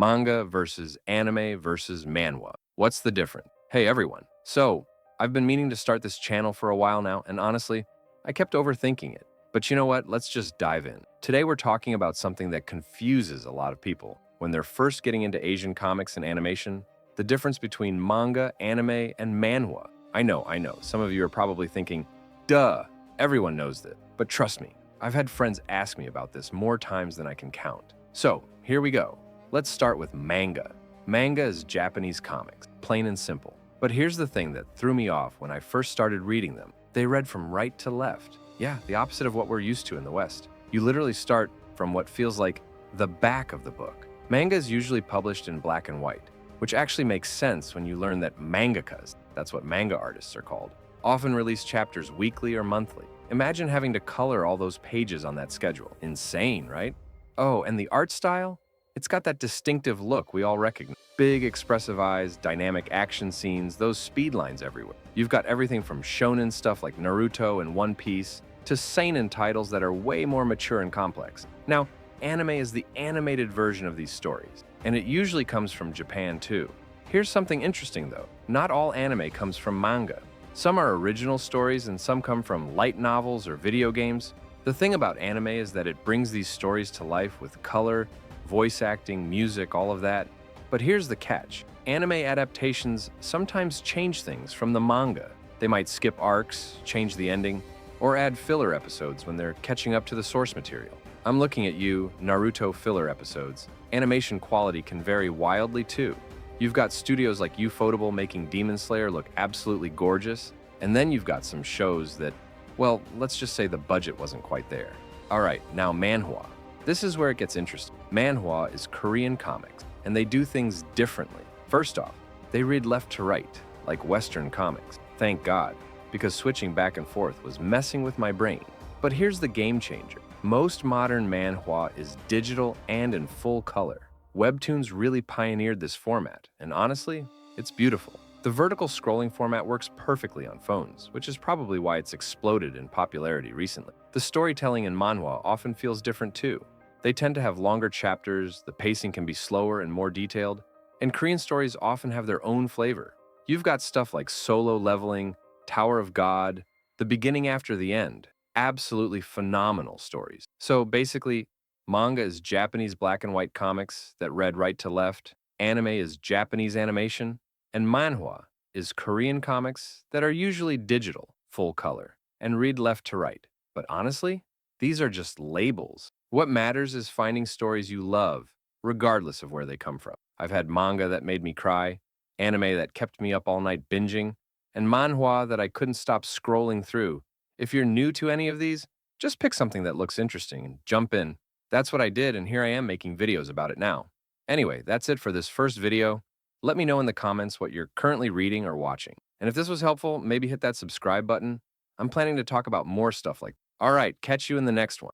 Manga versus anime versus manhwa. What's the difference? Hey everyone. So, I've been meaning to start this channel for a while now, and honestly, I kept overthinking it. But you know what? Let's just dive in. Today we're talking about something that confuses a lot of people when they're first getting into Asian comics and animation, the difference between manga, anime, and manhwa. I know. Some of you are probably thinking, duh, everyone knows this. But trust me, I've had friends ask me about this more times than I can count. So, here we go. Let's start with manga. Manga is Japanese comics, plain and simple. But here's the thing that threw me off when I first started reading them. They read from right to left. Yeah, the opposite of what we're used to in the West. You literally start from what feels like the back of the book. Manga is usually published in black and white, which actually makes sense when you learn that mangakas, that's what manga artists are called, often release chapters weekly or monthly. Imagine having to color all those pages on that schedule. Insane, right? Oh, and the art style? It's got that distinctive look we all recognize. Big, expressive eyes, dynamic action scenes, those speed lines everywhere. You've got everything from shonen stuff like Naruto and One Piece to seinen titles that are way more mature and complex. Now, anime is the animated version of these stories, and it usually comes from Japan too. Here's something interesting though. Not all anime comes from manga. Some are original stories and some come from light novels or video games. The thing about anime is that it brings these stories to life with color, voice acting, music, all of that. But here's the catch. Anime adaptations sometimes change things from the manga. They might skip arcs, change the ending, or add filler episodes when they're catching up to the source material. I'm looking at you, Naruto filler episodes. Animation quality can vary wildly too. You've got studios like Ufotable making Demon Slayer look absolutely gorgeous, and then you've got some shows that, well, let's just say the budget wasn't quite there. All right, now manhwa. This is where it gets interesting. Manhwa is Korean comics, and they do things differently. First off, they read left to right, like Western comics. Thank God, because switching back and forth was messing with my brain. But here's the game changer. Most modern manhwa is digital and in full color. Webtoons really pioneered this format, and honestly, it's beautiful. The vertical scrolling format works perfectly on phones, which is probably why it's exploded in popularity recently. The storytelling in manhwa often feels different too. They tend to have longer chapters, the pacing can be slower and more detailed, and Korean stories often have their own flavor. You've got stuff like Solo Leveling, Tower of God, The Beginning After the End. Absolutely phenomenal stories. So basically, manga is Japanese black and white comics that read right to left, anime is Japanese animation, and manhwa is Korean comics that are usually digital, full color, and read left to right. But honestly, these are just labels. What matters is finding stories you love, regardless of where they come from. I've had manga that made me cry, anime that kept me up all night binging, and manhwa that I couldn't stop scrolling through. If you're new to any of these, just pick something that looks interesting and jump in. That's what I did, and here I am making videos about it now. Anyway, that's it for this first video. Let me know in the comments what you're currently reading or watching. And if this was helpful, maybe hit that subscribe button. I'm planning to talk about more stuff like that. All right, catch you in the next one.